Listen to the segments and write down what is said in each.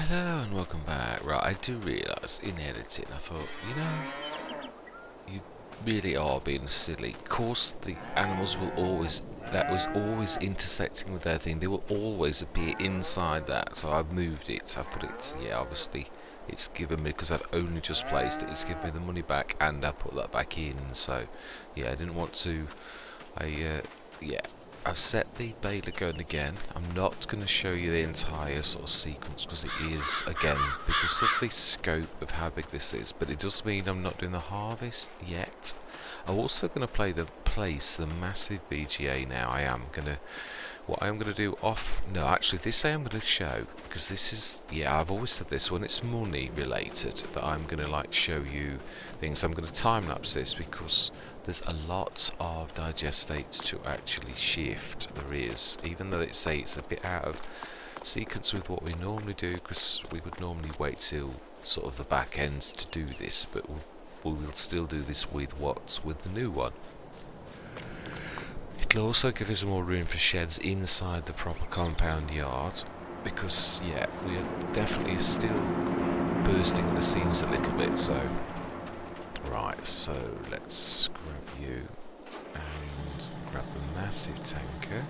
Hello and welcome back. Right, I do realise in editing I thought, you know, you really are being silly. Of course the animals will always, that was always intersecting with their thing, they will always appear inside that, so I've moved it, I put it, yeah, obviously it's given me, because I'd only just placed it, it's given me the money back and I put that back in, so yeah, I didn't want to, yeah, I've set the baler going again. I'm not going to show you the entire sort of sequence because it is, again, because of the scope of how big this is, but it does mean I'm not doing the harvest yet. I'm also going to place the massive BGA now. What I'm going to do no, actually this I am going to show, because this is, yeah, I've always said this, when it's money related, that I'm going to like show you things. I'm going to time lapse this because there's a lot of digestates to actually shift. There is, even though it's a bit out of sequence with what we normally do, because we would normally wait till sort of the back ends to do this, but we will still do this with the new one. It'll also give us more room for sheds inside the proper compound yard, because yeah, we are definitely still bursting at the seams a little bit. So right, so let's grab you and grab the massive tanker,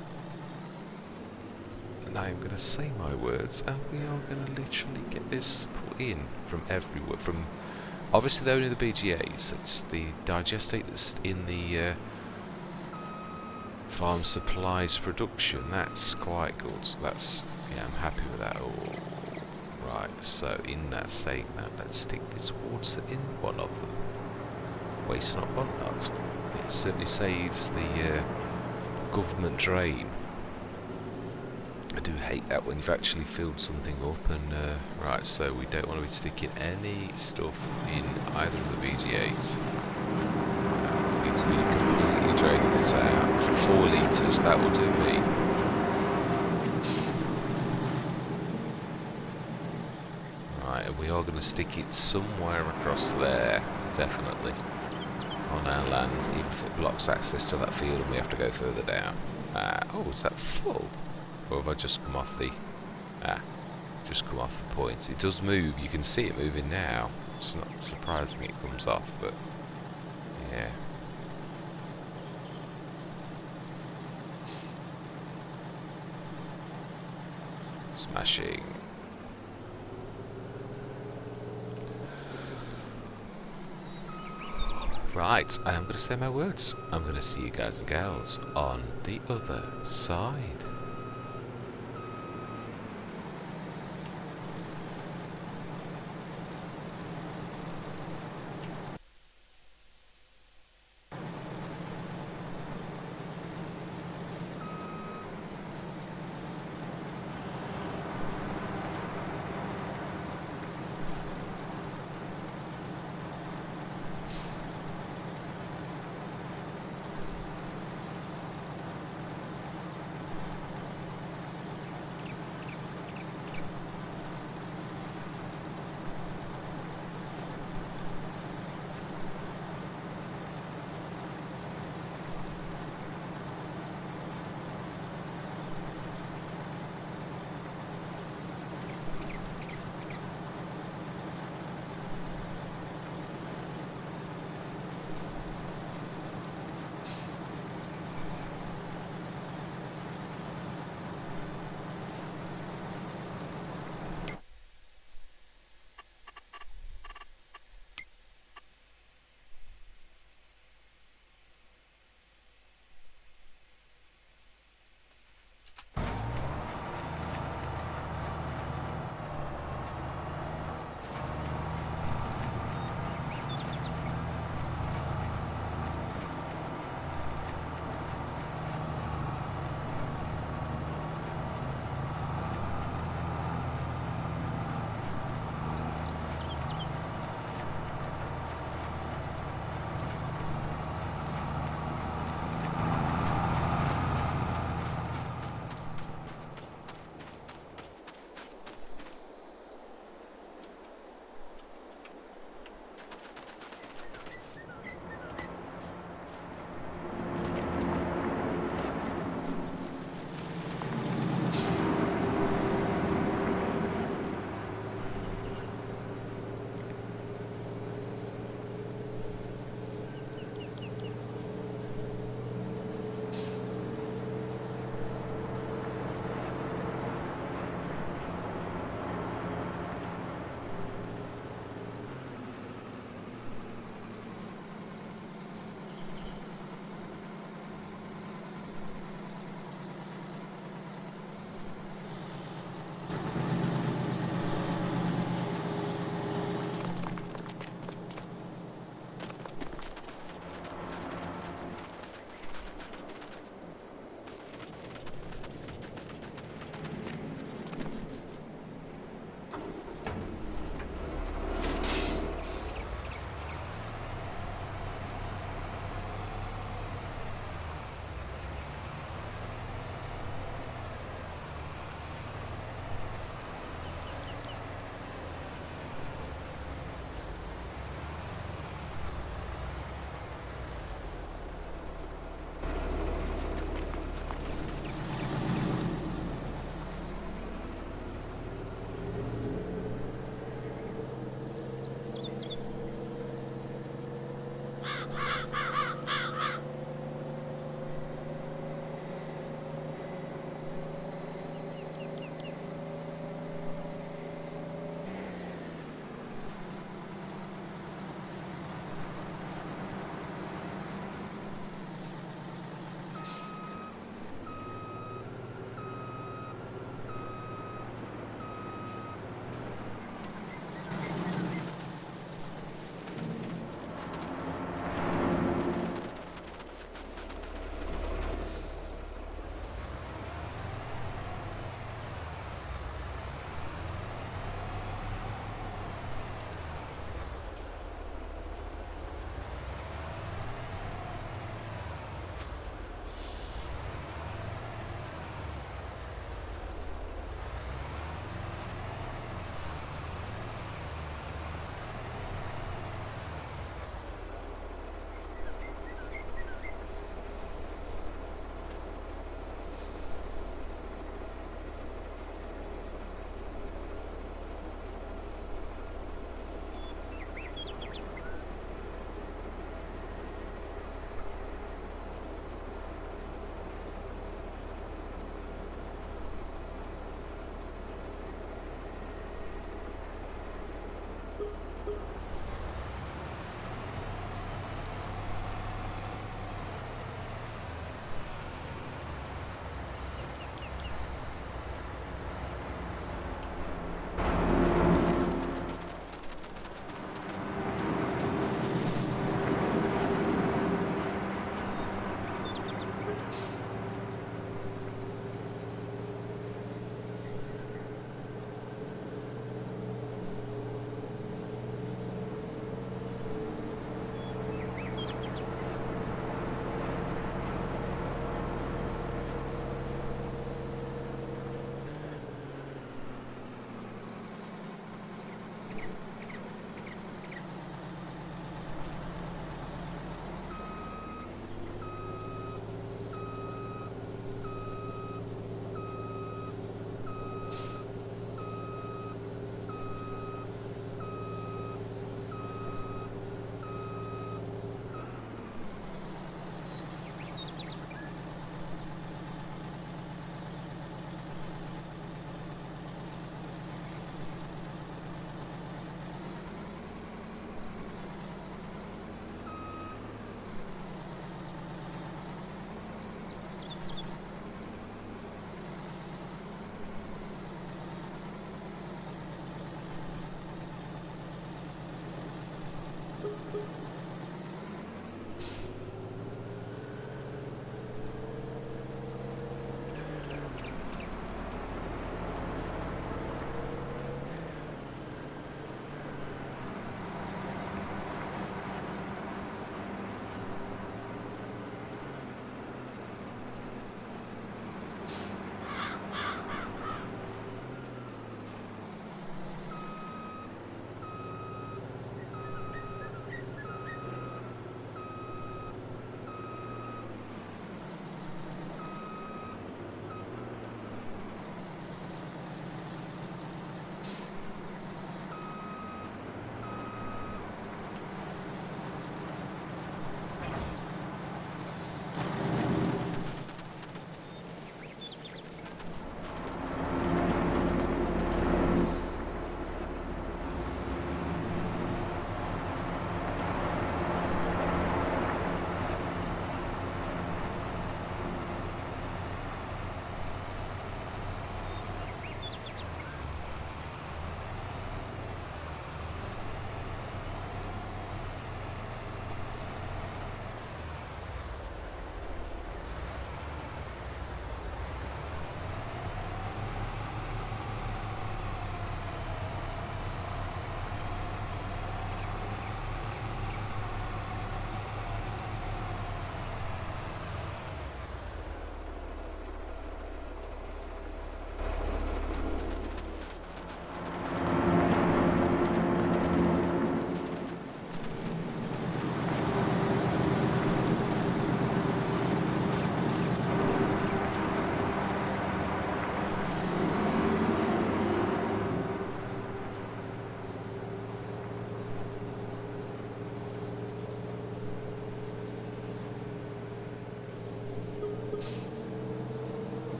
and I'm going to say my words, and we are going to literally get this put in from everywhere. From obviously they're only the BGAs, it's the digestate that's in the farm supplies production. That's quite good, so that's, yeah, I'm happy with that. Oh, right, so in that saying that, let's stick this water in one of them. Waste not, want not. It certainly saves the government drain. I do hate that when you've actually filled something up, and right, so we don't want to be sticking any stuff in either of the BGAs. We need to be completely draining this out for 4 litres, that will do me. Right, and we are going to stick it somewhere across there, definitely, on our land, even if it blocks access to that field and we have to go further down. Oh, is that full? Or have I just come off the... just come off the point. It does move, you can see it moving now. It's not surprising it comes off, but yeah. Smashing. Right, I am going to say my words. I'm going to see you guys and gals on the other side.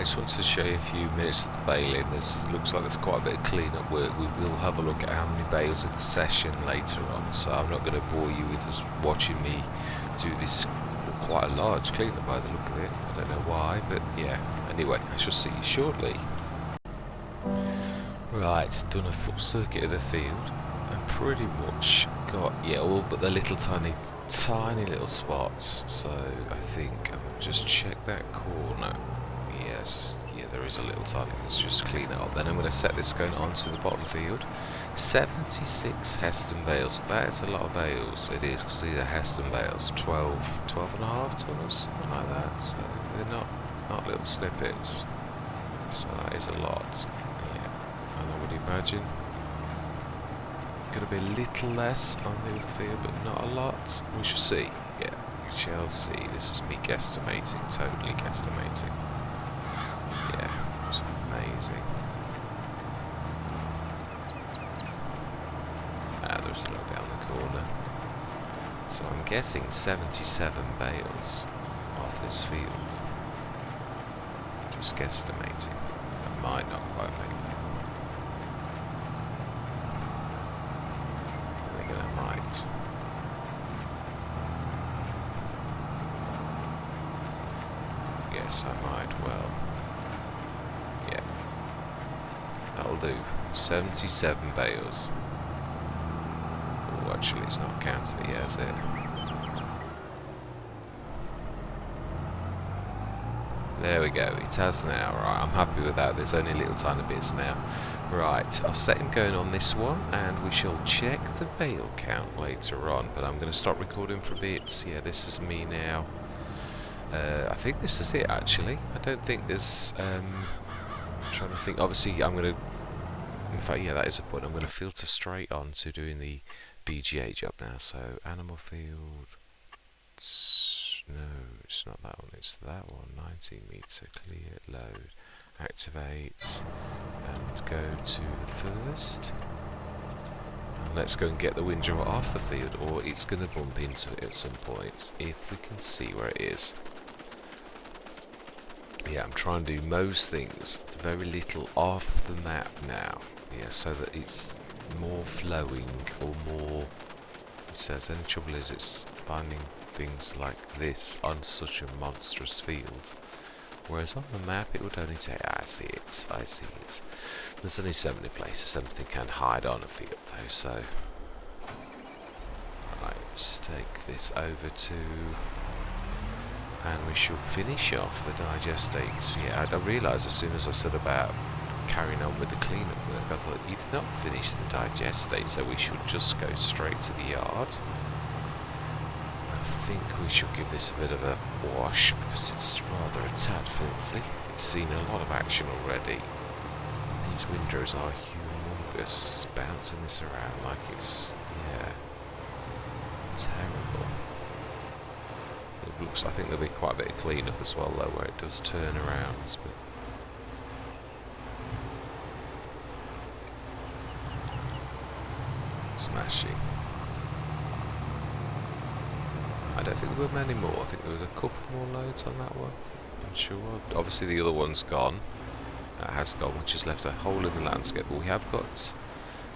just wanted to show you a few minutes of the baling. Looks like there's quite a bit of clean-up work. We will have a look at how many bales in the session later on, so I'm not going to bore you with us watching me do this quite a large clean-up by the look of it. I don't know why, but yeah. Anyway, I shall see you shortly. Right, done a full circuit of the field, and pretty much got, yeah, all but the little tiny little spots. So I think I'll just check that corner. Yes, yeah, there is a little tiny. Let's just clean it up. Then I'm going to set this going on to the bottom field. 76 Heston bales. That is a lot of bales. It is, because these are Heston bales. 12 and a half tons, something like that. So they're not little snippets. So that is a lot. Yeah, and I would imagine going to be a little less on the other field, but not a lot. We shall see. Yeah, we shall see. This is me guesstimating, totally guesstimating. Yeah, it's amazing. There's a little bit on the corner. So I'm guessing 77 bales off this field. Just guesstimating. I might not quite make that. Might. Yes, I might well. Yeah. That'll do. 77 bales. Oh, actually, it's not counted yet, is it? There we go. It has now. Right, I'm happy with that. There's only little tiny bits now. Right, I've set him going on this one, and we shall check the bale count later on, but I'm going to stop recording for a bit. Yeah, this is me now. I think this is it, actually. I don't think there's... I'm trying to think. Obviously, I'm going to... In fact, yeah, that is a point. I'm going to filter straight on to doing the BGA job now. So, animal field... No, it's not that one. It's that one. 19 meter clear, load. Activate and go to the first, and let's go and get the windrower off the field, or it's going to bump into it at some point if we can see where it is. Yeah, I'm trying to do most things very little off the map now, yeah, so that it's more flowing or more. It says any trouble is it's finding things like this on such a monstrous field. Whereas on the map it would only say, I see it. There's only so many places something can hide on a field though, so... Right, let's take this over to... And we shall finish off the digestates. Yeah, I realised as soon as I said about carrying on with the cleanup work, I thought, you've not finished the digestate, so we should just go straight to the yard. I think we should give this a bit of a wash because it's rather a tad filthy. It's seen a lot of action already, and these windows are humongous. It's bouncing this around like it's, yeah, terrible. It looks, I think there'll be quite a bit of cleanup as well though, where it does turn around, but smashing. I don't think there were many more. I think there was a couple more loads on that one. I'm sure. Obviously the other one's gone. That has gone, which has left a hole in the landscape. But we have got,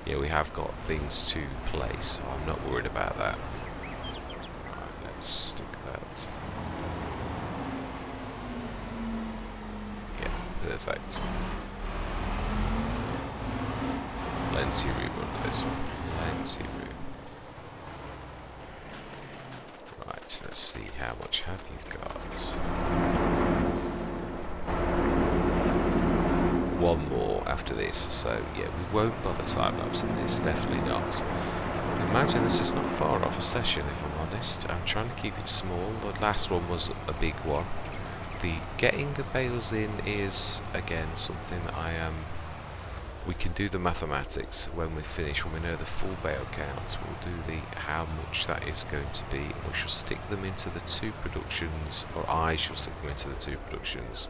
yeah, we have got things to place, so I'm not worried about that. Right, let's stick that. Yeah, perfect. Plenty room under this one. Plenty room. Right, let's see, how much have you got? One more after this, so yeah, we won't bother time-lapse in this, definitely not. Imagine this is not far off a session, if I'm honest. I'm trying to keep it small. The last one was a big one. Getting the bales in is, again, something that we can do the mathematics when we finish, when we know the full bale count. We'll do how much that is going to be, and we shall stick them into the two productions, or I shall stick them into the two productions.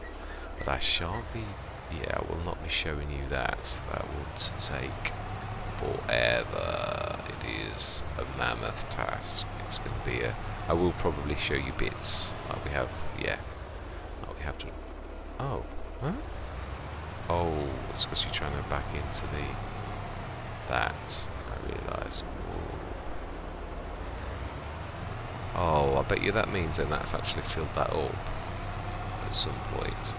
But I shan't be, yeah, I will not be showing you that. That would take forever. It is a mammoth task. It's going to be I will probably show you bits. Like we have, yeah. Like we have to. Oh, Huh? Oh, it's because you're trying to back into that, I realise. Oh, I bet you that means then that's actually filled that up at some point.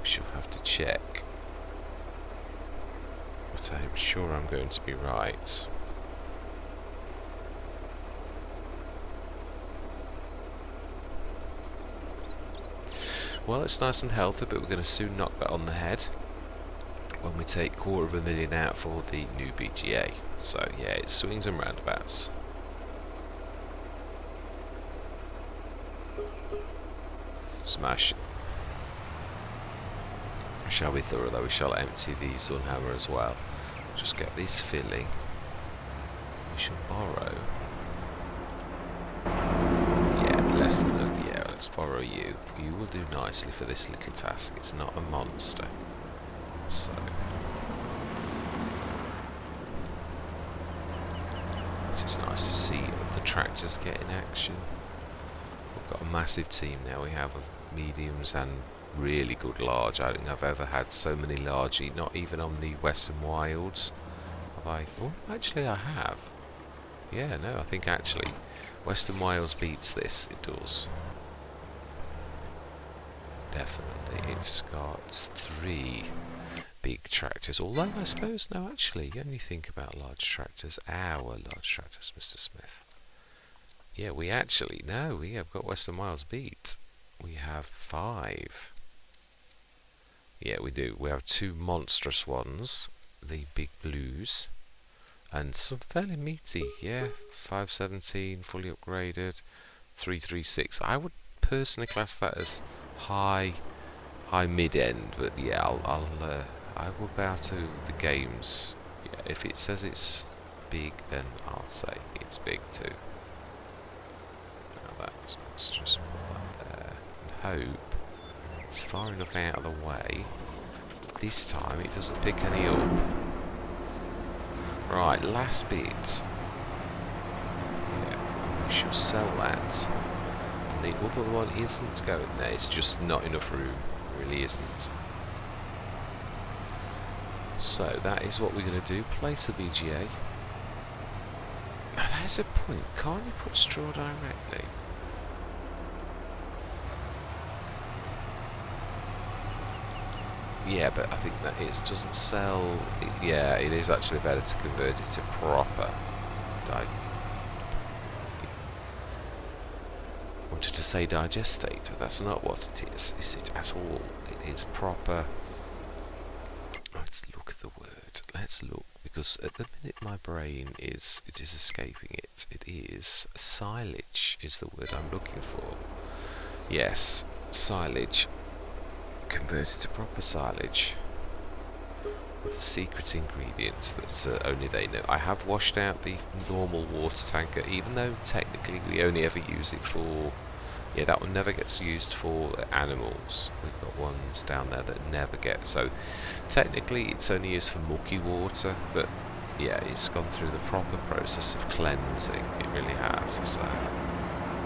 We shall have to check. But I'm sure I'm going to be right. Well, it's nice and healthy, but we're going to soon knock that on the head when we take $250,000 out for the new BGA. So yeah, it swings and roundabouts. Smash. We shall be thorough though. We shall empty the Sunhammer as well. Just get this filling. We shall borrow. Yeah, less than a... Yeah, let's borrow you. You will do nicely for this little task. It's not a monster. So... It's nice to see the tractors get in action. We've got a massive team now. We have of mediums and really good large. I don't think I've ever had so many large, not even on the Western Wilds. Have I? Oh, actually I have. Yeah, no, I think actually Western Wilds beats this. It does. Definitely. It's got 3 big tractors. Although I suppose, no, actually, you only think about large tractors. Our large tractors, Mr. Smith. Yeah, we actually, no, we have got Western Wilds beat. We have 5. Yeah, we do. We have 2 monstrous ones, the big blues, and some fairly meaty, yeah, 517, fully upgraded, 336. I would personally class that as high mid-end, but yeah, I will bow to the games. Yeah, if it says it's big, then I'll say it's big too. Now let's just put that there and hope it's far enough out of the way. This time it doesn't pick any up. Right, last bit. Yeah, we shall sell that. And the other one isn't going there. It's just not enough room. It really isn't. So that is what we're going to do. Place the BGA. Now there's a point. Can't you put straw directly? Yeah, but I think that it doesn't sell. Yeah, it is actually better to convert it to proper. I wanted to say digestate, but that's not what it is it at all? It is proper. Let's look at the word. Let's look, because at the minute my brain is escaping it. It is silage is the word I'm looking for. Yes, silage. Converted to proper silage with the secret ingredients that only they know. I have washed out the normal water tanker, even though technically we only ever use it for... Yeah, that one never gets used for animals. We've got ones down there that never get... So technically it's only used for mucky water, but yeah, it's gone through the proper process of cleansing. It really has. So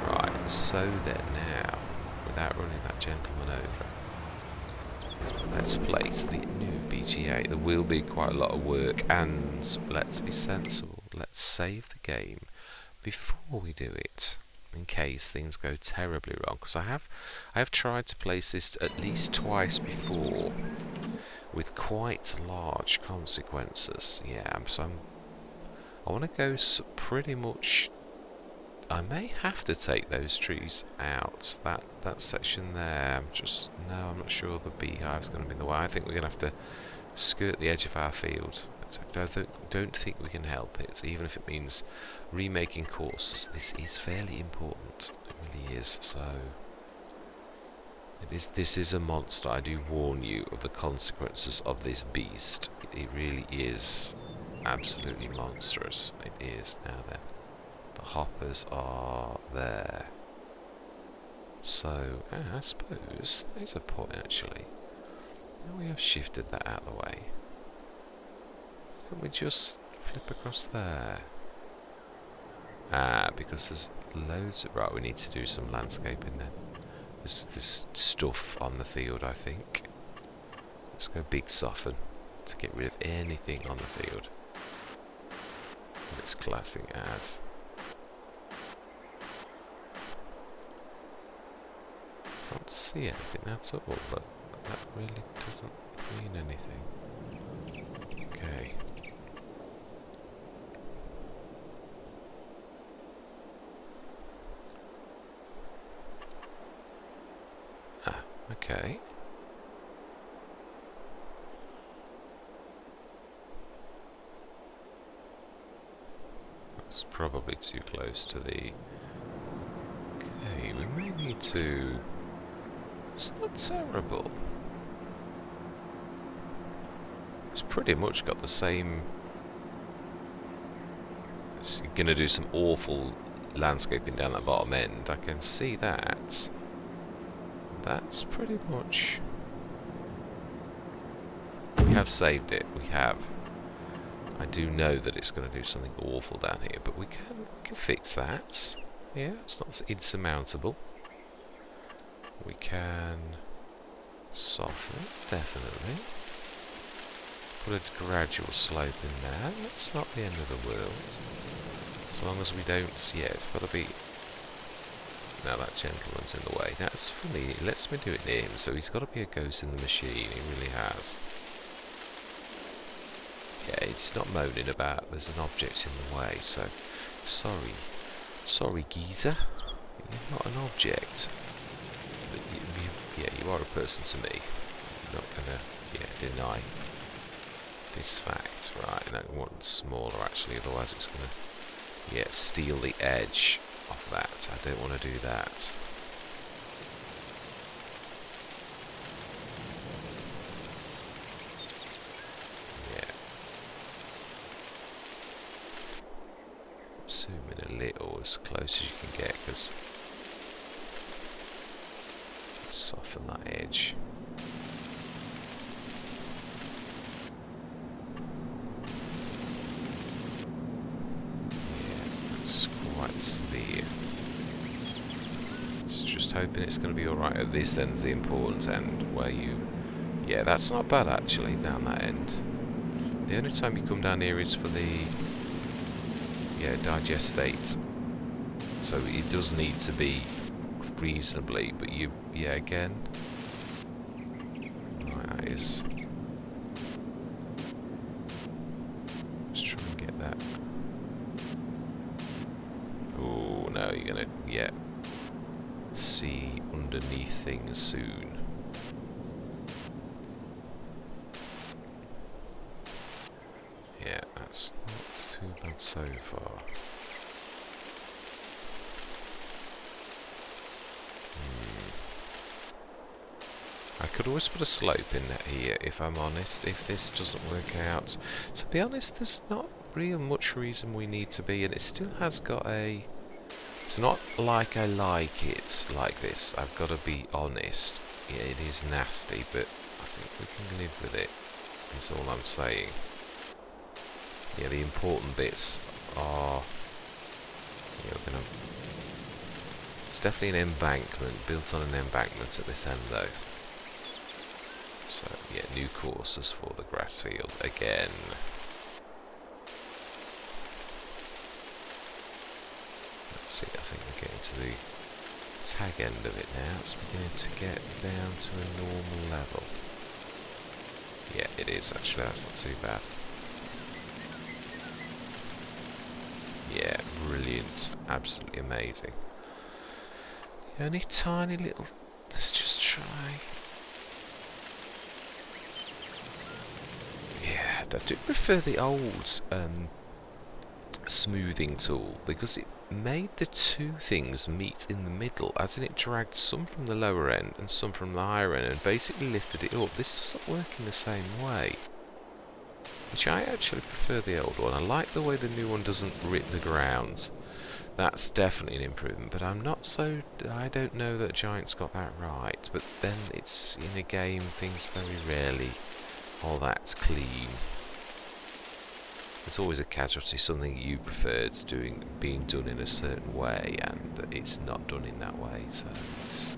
right, so then now, without running that gentleman over, let's place the new BGA. There will be quite a lot of work, and let's be sensible. Let's save the game before we do it, in case things go terribly wrong. Because I have tried to place this at least twice before, with quite large consequences. Yeah, so I want to go pretty much. I may have to take those trees out. That section there, I'm not sure the beehive's going to be in the way. I think we're going to have to skirt the edge of our field. I don't think we can help it, even if it means remaking courses. This is fairly important. It really is. So this is a monster. I do warn you of the consequences of this beast. It really is absolutely monstrous. It is. Now then. The hoppers are there. So, I suppose there's a point actually. Now we have shifted that out of the way. Can we just flip across there? Because there's loads of... Right, we need to do some landscaping then. There's stuff on the field, I think. Let's go big soften to get rid of anything on the field. It's classing as... Can't see anything at all, but that really doesn't mean anything. Okay. Okay. That's probably too close to the... Okay, we may need to... It's not terrible. It's pretty much got the same... It's going to do some awful landscaping down that bottom end. I can see that. That's pretty much... We have saved it. We have. I do know that it's going to do something awful down here, but we can fix that. Yeah, it's not insurmountable. We can soften it, definitely. Put a gradual slope in there. That's not the end of the world. As long as we don't... Yeah, it's got to be... Now that gentleman's in the way. That's funny. It lets me do it near him, so he's got to be a ghost in the machine. He really has. Yeah, it's not moaning about there's an object in the way, so... Sorry. Sorry, geezer. You're not an object. But yeah, you are a person to me. I'm not going to, deny this fact. Right, and I want smaller, actually, otherwise it's going to, steal the edge of that. I don't want to do that. Zoom in a little, as close as you can get, because soften that edge. Yeah, that's quite severe. It's just hoping it's going to be alright at this end's the important end, where you... Yeah, that's not bad actually, down that end. The only time you come down here is for the... digestate. So it does need to be reasonably, but again. Right, that is. Let's try and get that. Oh no, you're gonna see underneath things soon. Yeah, that's not too bad so far. I could always put a slope in here, if I'm honest, if this doesn't work out. To be honest, there's not real much reason we need to be, and it still has got a... It's not like I like it like this, I've got to be honest. Yeah, it is nasty, but I think we can live with it, is all I'm saying. Yeah, the important bits are... we're gonna... It's definitely an embankment, built on an embankment at this end though. So, yeah, new courses for the grass field again. Let's see, I think we're getting to the tag end of it now. It's beginning to get down to a normal level. Yeah, it is actually, that's not too bad. Yeah, brilliant. Absolutely amazing. The only tiny little... Let's just try... Yeah, I do prefer the old smoothing tool, because it made the two things meet in the middle, as in it dragged some from the lower end and some from the higher end and basically lifted it up. This doesn't work in the same way, which I actually prefer the old one. I like the way the new one doesn't rip the ground. That's definitely an improvement, but I'm not so... I don't know that Giant's got that right, but then it's in a game, things very rarely all that's clean. There's always a casualty, something you preferred being done in a certain way, and it's not done in that way. So it's,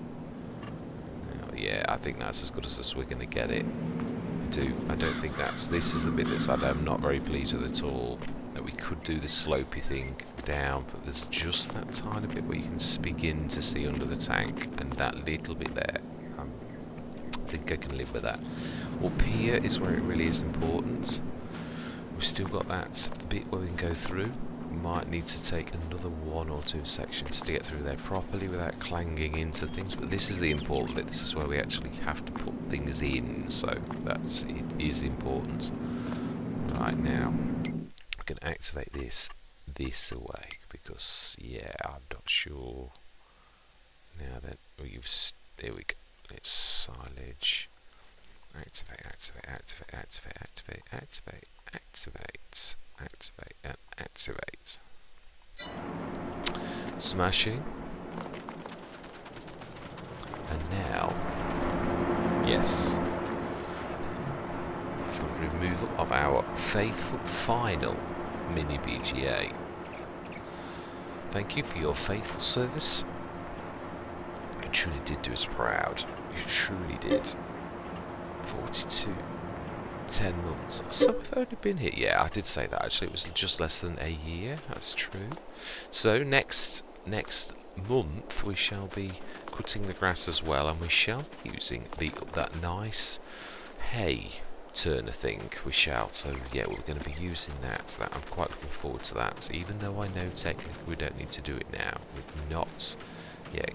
yeah, I think that's as good as we're going to get it. I don't think this is the bit that I'm not very pleased with at all. That we could do the slopey thing down, but there's just that tiny bit where you can begin to see under the tank, and that little bit there, I think I can live with that. Up here is where it really is important. We've still got that bit where we can go through. We might need to take another 1 or 2 sections to get through there properly without clanging into things, but this is the important bit. This is where we actually have to put things in, so it is important. Right, now we can activate this away, because yeah, I'm not sure. Now that there we go. It's silage. Activate, activate, activate, activate, activate, activate, activate, activate, and activate. Smashing. And now, yes, for removal of our faithful final mini BGA. Thank you for your faithful service. You truly did do us proud. You truly did. 42, 10 months. So we've only been here. Yeah, I did say that actually. It was just less than a year. That's true. So next month we shall be cutting the grass as well, and we shall be using that nice hay turner thing. We shall. So yeah, we're going to be using that. I'm quite looking forward to that. Even though I know technically we don't need to do it now. We're not. Yeah.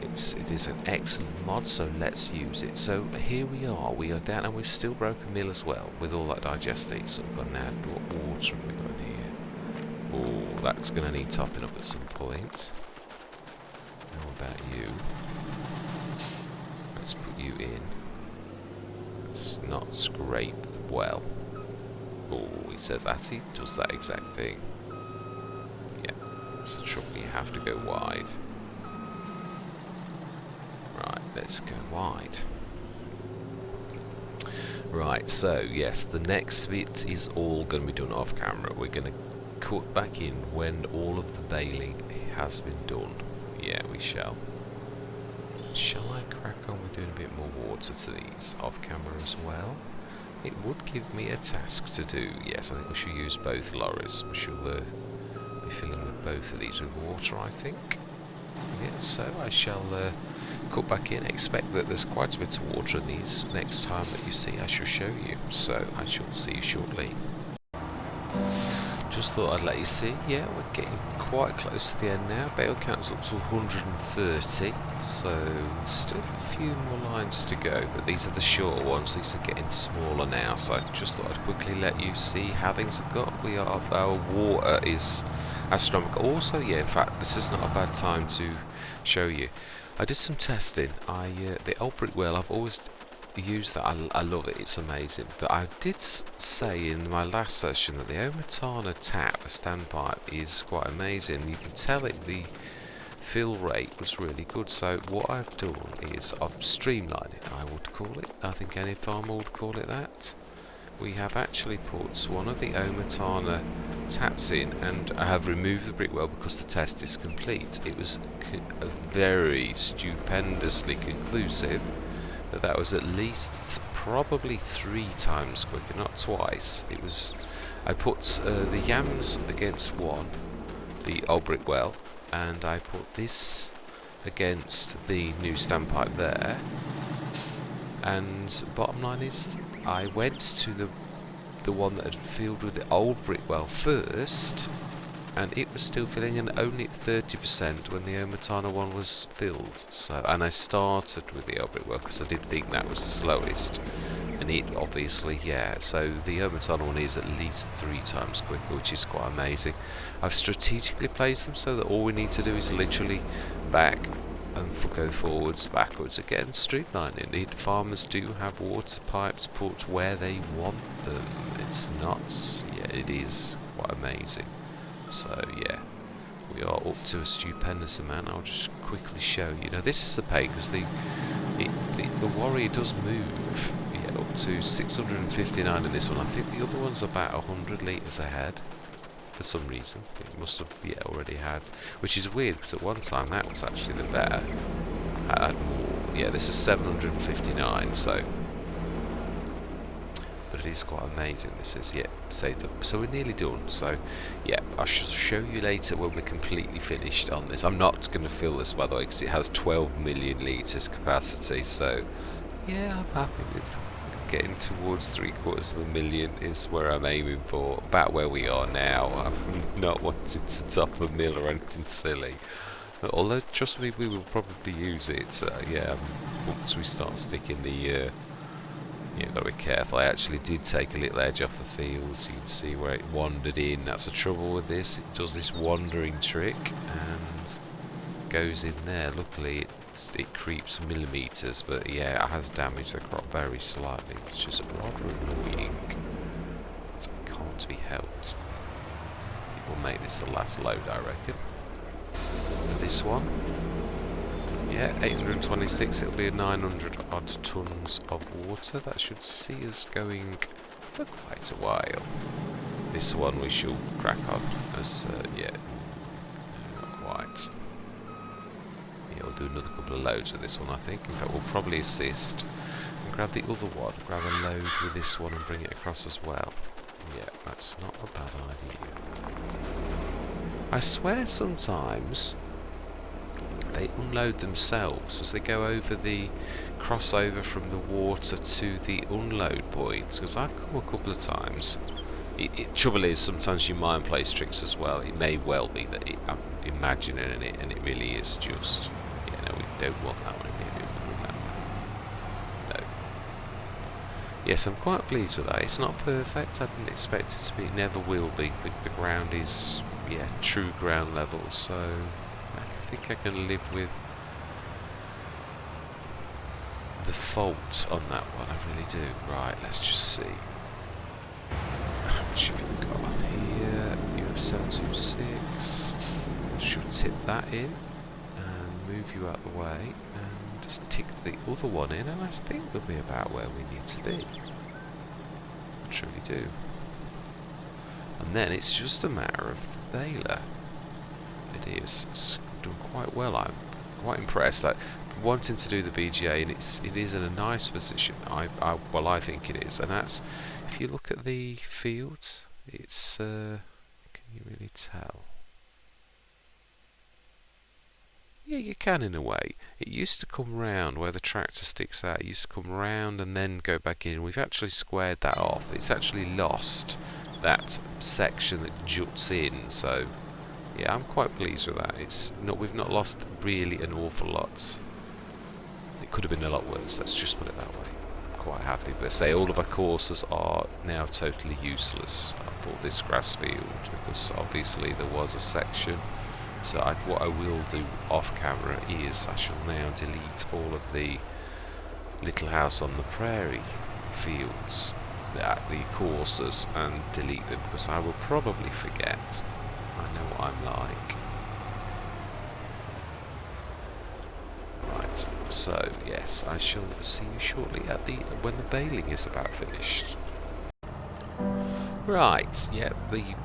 It is an excellent mod, so let's use it. So here we are down, and we've still broken mill as well with all that digestate. So we've got now, what water have we got here? Oh, that's going to need topping up at some point. How about you? Let's put you in. Let's not scrape the well. Oh, he says that he does that exact thing. Yeah, it's the trouble, you have to go wide. Right, let's go wide. Right, so yes, the next bit is all going to be done off camera. We're going to cut back in when all of the baling has been done. Yeah, we shall. Shall I crack on with doing a bit more water to these off camera as well? It would give me a task to do. Yes, I think we should use both lorries. We should be filling with both of these with water, I think. Yeah, so I shall cut back in. Expect that there's quite a bit of water in these. Next time that you see, I shall show you. So I shall see you shortly. Just thought I'd let you see. Yeah, we're getting quite close to the end now. Bale count's up to 130, so still a few more lines to go, but these are the shorter ones. These are getting smaller now, so I just thought I'd quickly let you see how things have got. Our water is astronomical. Also, yeah, in fact, this is not a bad time to show you. I did some testing. The old brick well, I've always used that. I love it. It's amazing. But I did say in my last session that the Omatana tap, the standpipe, is quite amazing. You can tell it. The fill rate was really good. So what I've done is I've streamlined it. I would call it. I think any farmer would call it that. We have actually put one of the Omatana taps in, and I have removed the brick well because the test is complete. It was very stupendously conclusive that was at least probably 3 times quicker, not twice. It was. I put the yams against one, the old brick well, and I put this against the new standpipe there. And bottom line is, I went to the one that had filled with the old brick well first, and it was still filling in only at 30% when the Omatana one was filled. So, and I started with the old brick well because I did think that was the slowest, and it obviously, yeah. So the Omatana one is at least 3 times quicker, which is quite amazing. I've strategically placed them so that all we need to do is literally back and go forwards, backwards again, streamlining. Farmers do have water pipes put where they want them. It's nuts. Yeah, it is quite amazing. So yeah, we are up to a stupendous amount. I'll just quickly show you. Now this is the pain because the Warrior does move. Yeah, up to 659 in this one. I think the other one's about 100 litres ahead for some reason. It must have already had, which is weird because at one time that was actually the better. I had more. Yeah, this is 759, so. But it is quite amazing. This is, yeah, so we're nearly done. So, yeah, I shall show you later when we're completely finished on this. I'm not going to fill this, by the way, because it has 12 million litres capacity. So, yeah, I'm happy with getting towards 750,000 is where I'm aiming for. About where we are now. I'm not wanting to top a mill or anything silly. Although, trust me, we will probably use it. Yeah, once we start sticking the. Yeah, gotta be careful. I actually did take a little edge off the fields. You can see where it wandered in. That's the trouble with this. It does this wandering trick and goes in there. Luckily, it creeps millimetres, but yeah, it has damaged the crop very slightly, which is rather annoying. It can't be helped. It will make this the last load, I reckon. And this one. Yeah, 826, it'll be 900 odd tonnes of water. That should see us going for quite a while. This one we shall crack on as, yeah, not quite. Yeah, we'll do another couple of loads with this one, I think. In fact, we'll probably assist and grab the other one, grab a load with this one and bring it across as well. Yeah, that's not a bad idea. I swear sometimes they unload themselves as they go over the crossover from the water to the unload points, because I've come a couple of times. Trouble is, sometimes your mind plays tricks as well. It may well be that I'm imagining it and it really is just, yeah, no, we don't want that one in here, do we? No. Yes, I'm quite pleased with that. It's not perfect. I didn't expect it to be. It never will be. The ground is, yeah, true ground level, so I think I can live with the fault on that one, I really do. Right, let's just see. How much have we got on here? You have 726. Should tip that in and move you out the way and just tick the other one in, and I think we'll be about where we need to be. I truly do. And then it's just a matter of the baler. It is. It's done quite well. I'm quite impressed. Like, wanting to do the BGA, and it is in a nice position. Well, I think it is, and that's, if you look at the fields, it's can you really tell? Yeah, you can in a way. It used to come round where the tractor sticks out. It used to come round and then go back in. We've actually squared that off. It's actually lost that section that juts in. So yeah, I'm quite pleased with that. We've not lost really an awful lot. It could have been a lot worse. Let's just put it that way. I'm quite happy. But say all of our courses are now totally useless for this grass field, because obviously there was a section. So what I will do off camera is I shall now delete all of the Little House on the Prairie fields, the courses, and delete them, because I will probably forget. I know what I'm like. Right, so yes, I shall see you shortly when the baling is about finished. Right, yeah,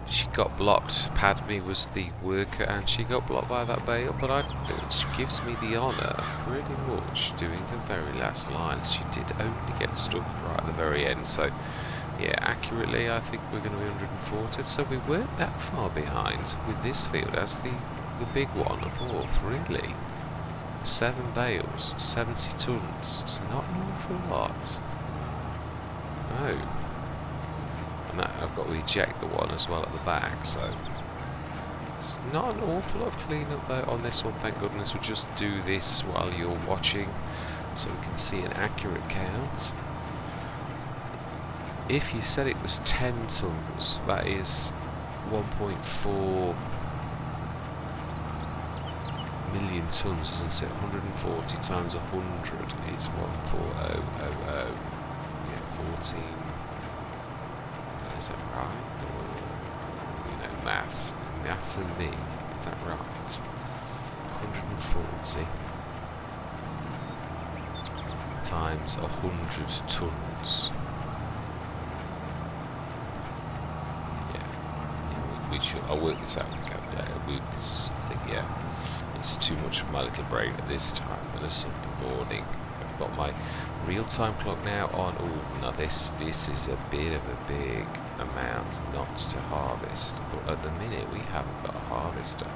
she got blocked. Padme was the worker and she got blocked by that bale, but she gives me the honour of pretty much doing the very last lines. She did only get stuck right at the very end, so yeah, accurately I think we're going to be 140, so we weren't that far behind with this field as the big one above, really. 7 bales, 70 tonnes, it's not an awful lot. No. And that, I've got to eject the one as well at the back, so it's not an awful lot of cleanup though on this one, thank goodness. We'll just do this while you're watching so we can see an accurate count. If you said it was 10 tonnes, that is 1.4 million tonnes, isn't it? 140 times 100 is 14000. Yeah, 14. Is that right? Or, you know, maths and me. Is that right? 140 times 100 tonnes. sure. I'll work this out. This is something, yeah. It's too much for my little brain at this time on a Sunday morning. I've got my real-time clock now on. Oh, now this is a bit of a big amount not to harvest. But at the minute, we haven't got a harvester.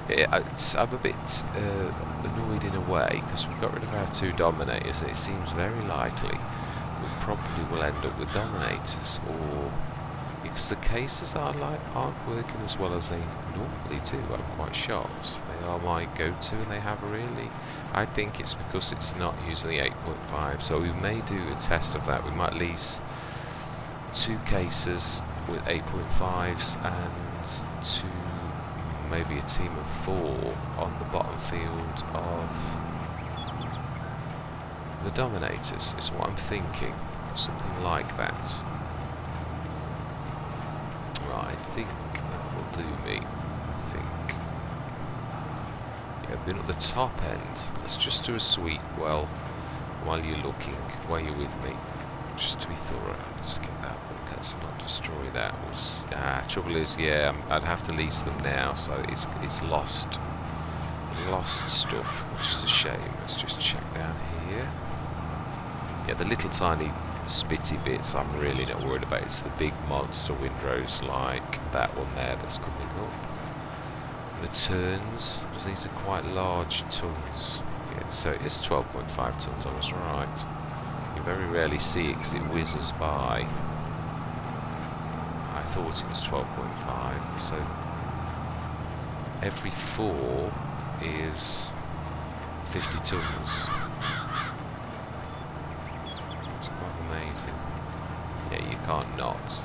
I'm a bit annoyed in a way, because we've got rid of our 2 dominators, and it seems very likely we probably will end up with dominators, or because the cases that I like aren't working as well as they normally do. I'm quite shocked. They are my go-to, and they have really. I think it's because it's not using the 8.5, so we may do a test of that. We might lease 2 cases with 8.5s and 2, maybe a team of 4 on the bottom field of the dominators, is what I'm thinking. Something like that. Right, I think that will do me. I think. Yeah, I've been at the top end. Let's just do a sweep while you're looking, while you're with me. Just to be thorough. Let's get that one. Let's not destroy that. Trouble is, yeah, I'd have to lease them now, so it's lost stuff, which is a shame. Let's just check down here. Yeah, the little tiny spitty bits I'm really not worried about. It's the big monster windrows like that one there that's coming up. The turns, because these are quite large tons. Yeah, so it's 12.5 tons, I was right. You very rarely see it because it whizzes by. I thought it was 12.5, so every 4 is 50 tons. It's quite amazing. Yeah, you can't not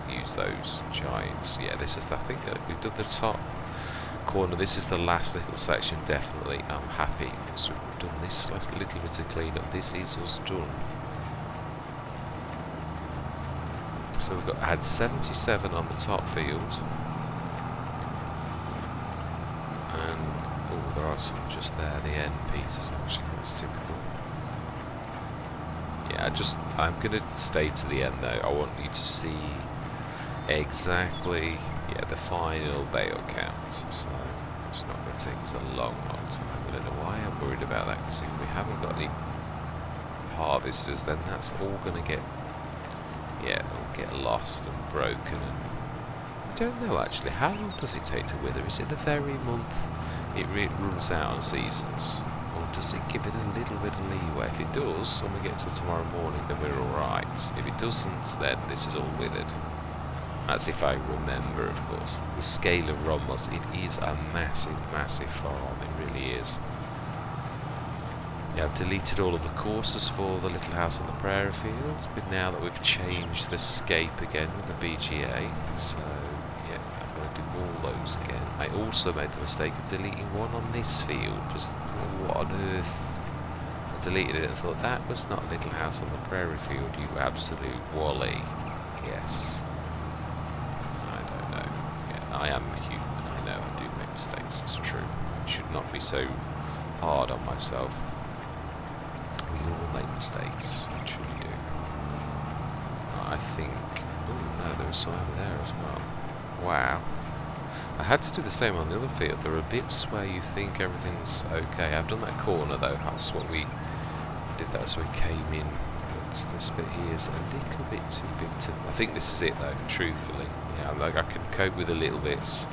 use those giants. Yeah, this is, I think that we've done the top corner. This is the last little section, definitely. I'm happy once we've done this last little bit of cleanup. This is us done. So we've had 77 on the top field. And, oh, there are some just there, the end pieces actually, that's typical. Yeah, I'm going to stay to the end though. I want you to see exactly, yeah, the final bale count. So it's not going to take us a long time. I don't know why I'm worried about that, because if we haven't got any harvesters, then that's all going to get, yeah, it'll get lost and broken. And I don't know actually, how long does it take to wither? Is it the very month it runs out on seasons? Or does it give it a little bit of leeway? If it does, and we get till tomorrow morning, then we're alright. If it doesn't, then this is all withered. That's if I remember, of course. The scale of ROMBOZ, it is a massive, massive farm. It really is. Yeah, I've deleted all of the courses for the little house on the prairie fields, but now that we've changed the scape again with the BGA, so yeah, I'm going to do all those again. I also made the mistake of deleting one on this field. Just, what on earth? I deleted it and thought, that was not Little House on the Prairie field, you absolute wally. Yes. I don't know. Yeah, I am human, I know I do make mistakes, it's true. I should not be so hard on myself. We all make mistakes, we truly do. I think... oh no, there was some over there as well. Wow. I had to do the same on the other field. There are bits where you think everything's okay. I've done that corner though, that's what we did, that as we came in. But this bit here is a little bit too big to... I think this is it though, truthfully. Yeah, I can cope with the little bits.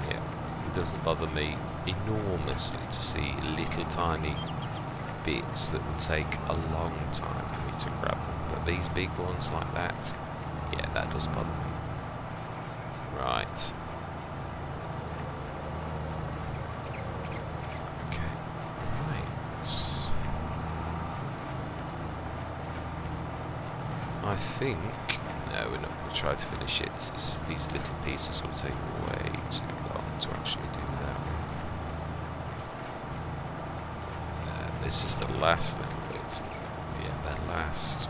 Yeah, it doesn't bother me enormously to see little tiny bits that will take a long time for me to grab them. But these big ones like that, yeah, that does bother me. Right. I think, no, we're not going to try to finish it. These little pieces will take way too long to actually do that. This is the last little bit. Yeah, the last.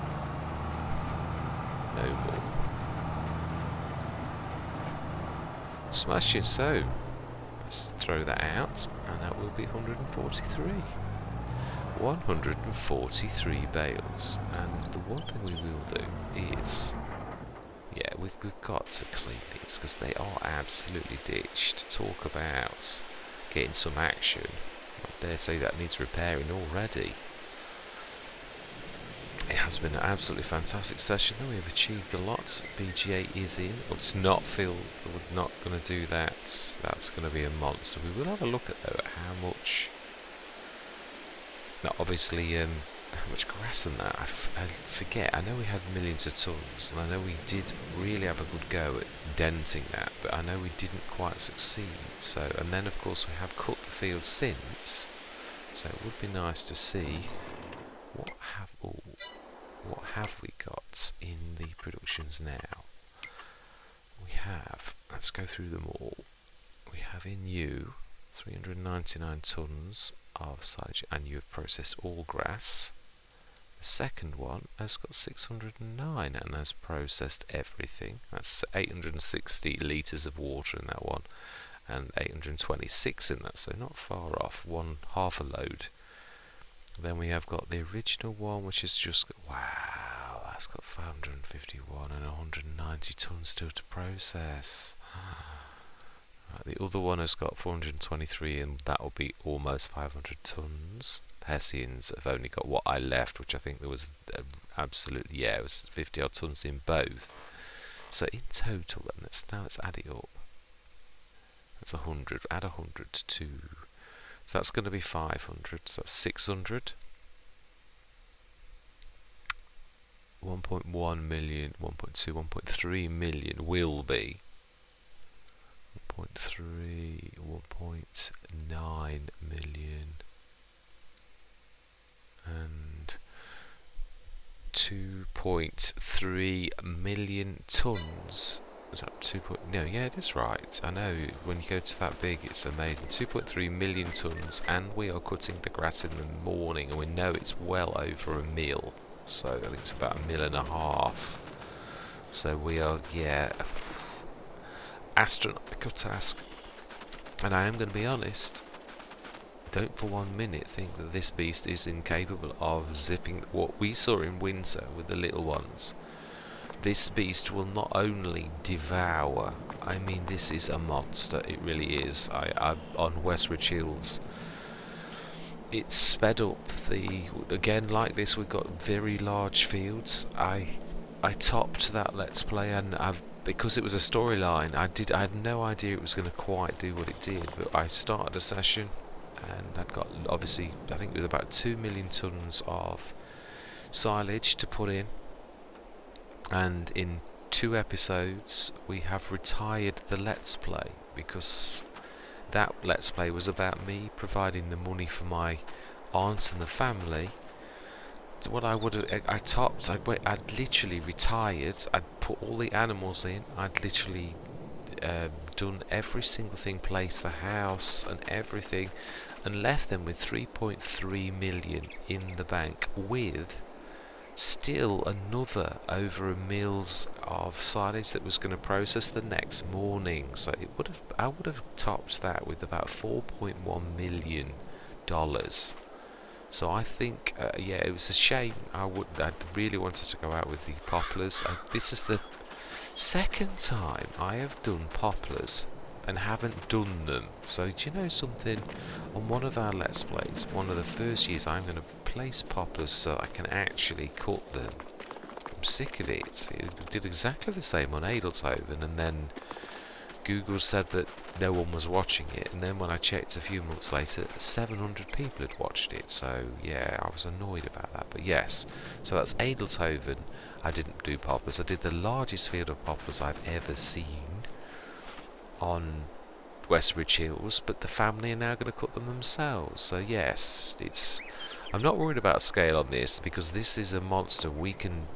No more. Smashing, so let's throw that out, and that will be 143. 143 bales, and the one thing we will do is, yeah, we've got to clean these because they are absolutely ditched. Talk about getting some action. I dare say that needs repairing already. It has been an absolutely fantastic session though. We have achieved a lot. BGA is in. Well, it's not filled. We're not going to do that. That's going to be a monster. We will have a look at though at how much. Now, obviously, how much grass in that. I forget. I know we had millions of tons, and I know we did really have a good go at denting that, but I know we didn't quite succeed. So, and then of course we have cut the field since. So it would be nice to see what have we got in the productions now. We have, let's go through them all. We have in you 399 tons of silage, and you have processed all grass. The second one has got 609 and has processed everything. That's 860 litres of water in that one, and 826 in that, so not far off, half a load. Then we have got the original one, which is just, wow, that's got 551 and 190 tons still to process. Right, the other one has got 423 and that will be almost 500 tons. Hessians have only got what I left, which I think there was absolutely, yeah, it was 50 odd tons in both. So in total then, let's add it up. That's 100, add 100 to, so that's going to be 500, so that's 600. 1.1 million, 1.2, 1.3 million will be 1.3, 1.9 million, and 2.3 million tons. Is that 2. No, yeah, it is right. I know, when you go to that big, it's amazing. 2.3 million tons, and we are cutting the grass in the morning, and we know it's well over a mil. So I think it's about 1.5 mils. So we are, yeah, astronomical task. And I am going to be honest, don't for 1 minute think that this beast is incapable of zipping what we saw in winter with the little ones. This beast will not only devour, I mean, this is a monster, it really is. I on Westridge Hills, it's sped up again, like this, we've got very large fields. I topped that Let's Play, and because it was a storyline, I had no idea it was going to quite do what it did, but I started a session, and I'd got, obviously, I think it was about 2 million tons of silage to put in. And in 2 episodes we have retired the Let's Play, because that Let's Play was about me providing the money for my aunt and the family. What I would have, I'd literally retired, I'd put all the animals in, I'd literally done every single thing, placed the house and everything, and left them with 3.3 million in the bank, with still another over 1 mils of silage that was going to process the next morning. So I would have topped that with about $4.1 million. So I think, yeah, it was a shame. I'd really wanted to go out with the poplars. This is the second time I have done poplars and haven't done them. So do you know something? On one of our Let's Plays, one of the first years, I'm going to place poplars so I can actually cut them. I'm sick of it. It did exactly the same on Edelthoven, and then Google said that no one was watching it, and then when I checked a few months later, 700 people had watched it. So yeah, I was annoyed about that. But yes, so that's Edelthoven. I didn't do poplars. I did the largest field of poplars I've ever seen on Westridge Hills, but the family are now going to cut them themselves. So yes, I'm not worried about scale on this, because this is a monster. We can,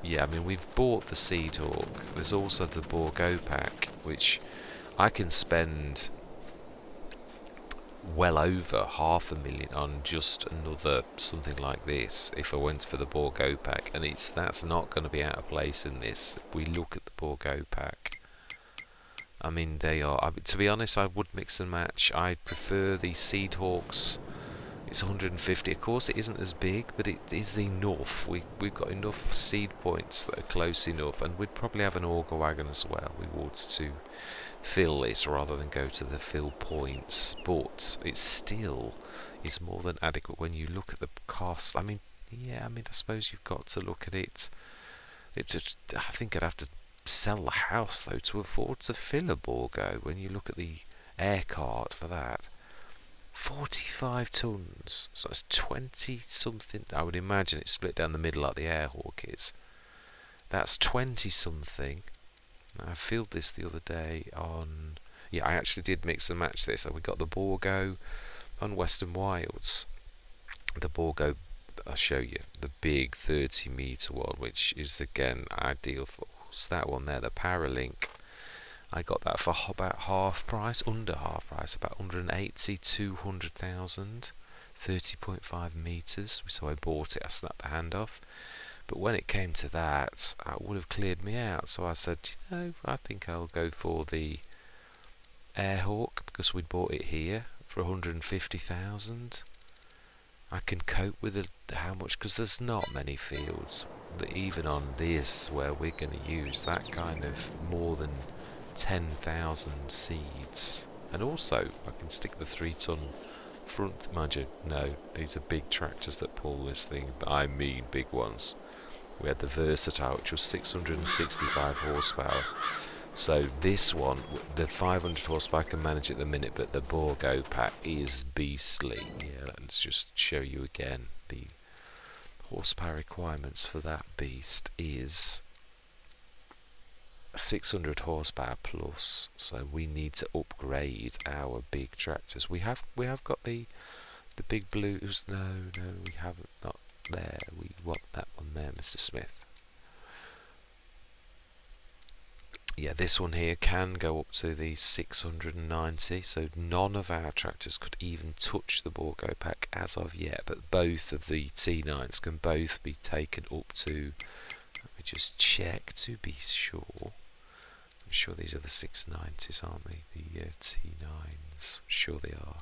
yeah, I mean, we've bought the Seed Hawk. There's also the Borgo pack, which I can spend well over $500,000 on just another something like this if I went for the Borgo pack, and that's not going to be out of place in this. If we look at the Borgo pack, I mean, they are, to be honest, I would mix and match. I prefer the Seed Hawks. It's 150. Of course, it isn't as big, but it is enough. We've got enough seed points that are close enough, and we'd probably have an auger wagon as well. We would, to fill this rather than go to the fill points. But it still is more than adequate when you look at the cost. I mean, yeah, I suppose you've got to look at it. I think I'd have to sell the house though to afford to fill a Borgo. When you look at the air cart for that. 45 tons, so that's 20 something. I would imagine it's split down the middle like the Airhawk is. That's 20 something. I filled this the other day on. Yeah, I actually did mix and match this. So we got the Borgo on Western Wilds. The Borgo, I'll show you, the big 30-metre one, which is again ideal for us. That one there, the Paralink. I got that for about half price, under half price, about 180, 200,000, 30.5 metres. So I bought it, I snapped the hand off. But when it came to that, it would have cleared me out. So I said, you know, I think I'll go for the Airhawk, because we'd bought it here for 150,000. I can cope with how much, because there's not many fields that even on this where we're going to use that kind of more than 10,000 seeds. And also I can stick the 3-ton front. Mind you, no, these are big tractors that pull this thing, but I mean big ones. We had the Versatile, which was 665 horsepower. So this one, the 500 horsepower, can manage at the minute, but the Borgo pack is beastly. Yeah, let's just show you again. The horsepower requirements for that beast is 600 horsepower plus, so we need to upgrade our big tractors. We have got the big blues. No, we haven't. Not there. We want that one there, Mr. Smith. Yeah, this one here can go up to the 690, so none of our tractors could even touch the Borgo pack as of yet, but both of the T9s can both be taken up to, let me just check to be sure. I'm sure these are the 690s, aren't they? The T9s. I'm sure they are.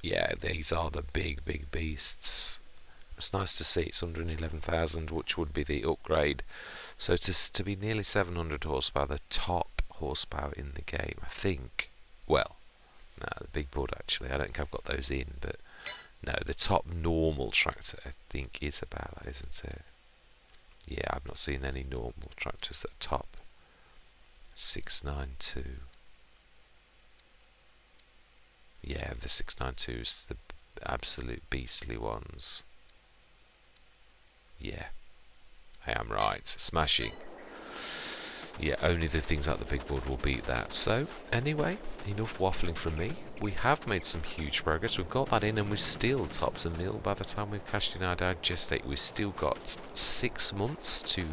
Yeah, these are the big beasts. It's nice to see it's 111,000, which would be the upgrade. So to be nearly 700 horsepower, the top horsepower in the game, I think. Well, no, the big board actually. I don't think I've got those in, but no, the top normal tractor I think is about that, isn't it? Yeah, I've not seen any normal tractors that top 692. Yeah, the 692s, the absolute beastly ones. Yeah, I am right. Smashing. Yeah, only the things like the big board will beat that. So, anyway, enough waffling from me. We have made some huge progress. We've got that in, and we're still top to nil by the time we've cashed in our digestate. We've still got 6 months to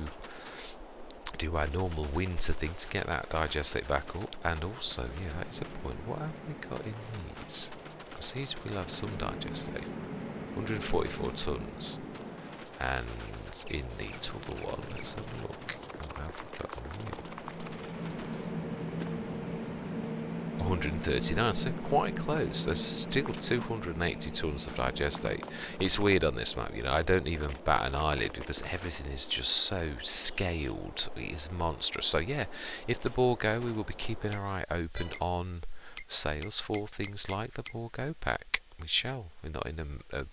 do our normal winter thing to get that digestate back up. And also, yeah, that is a point. What have we got in these? Because these will have some digestate. 144 tons. And in the other one, let's have a look. What have we got on here? 139, so quite close. There's still 280 tons of digestate. It's weird on this map, you know, I don't even bat an eyelid because everything is just so scaled. It is monstrous. So yeah, if the Borgo, we will be keeping our eye open on sales for things like the Borgo pack. We shall. We're not in a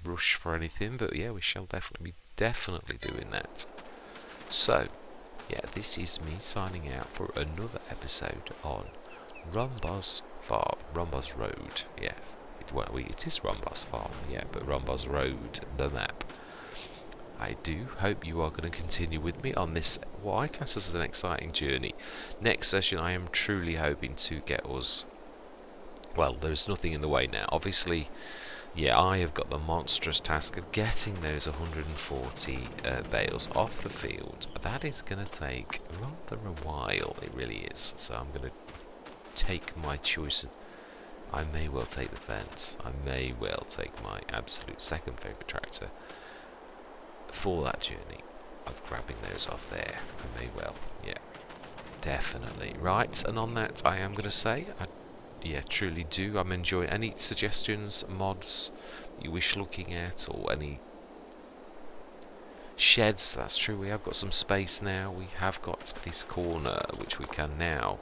rush for anything, but yeah, we shall definitely doing that. So yeah, this is me signing out for another episode on ROMBOZ Farm, ROMBOZ Road, yes. It is ROMBOZ Farm, yeah, but ROMBOZ Road, the map. I do hope you are going to continue with me on this, what I class as an exciting journey. Next session, I am truly hoping to get us, well, there's nothing in the way now. Obviously, yeah, I have got the monstrous task of getting those 140 bales off the field. That is going to take rather a while, it really is. So I'm going to take my choice. I may well take the fence. I may well take my absolute second favourite tractor for that journey. of grabbing those off there. I may well, yeah, definitely. Right, and on that, I am going to say, yeah, truly do. I'm enjoying any suggestions, mods you wish looking at, or any sheds. That's true, we have got some space now. We have got this corner which we can now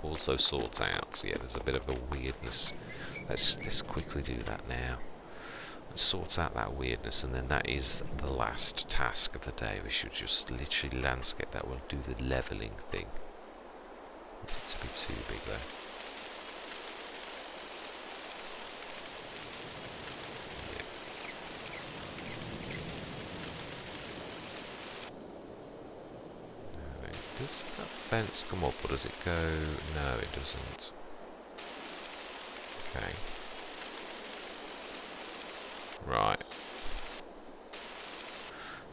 also sort out. Yeah, there's a bit of a weirdness. Let's quickly do that now. Let's sort out that weirdness, and then that is the last task of the day. We should just literally landscape that. We'll do the levelling thing. Want it to be too big though. Does that fence come up, or does it go? No, it doesn't. Okay. Right.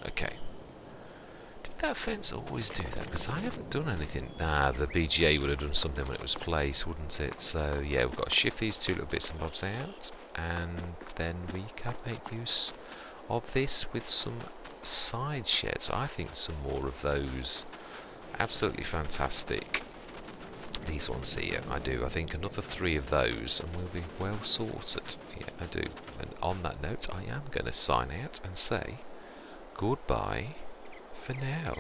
Okay. Did that fence always do that? Because I haven't done anything. Ah, the BGA would have done something when it was placed, wouldn't it? So, yeah, we've got to shift these two little bits and bobs out, and then we can make use of this with some side sheds. I think some more of those. Absolutely fantastic. These ones here, I do. I think another 3 of those and we'll be well sorted. Yeah, I do. And on that note, I am going to sign out and say goodbye for now.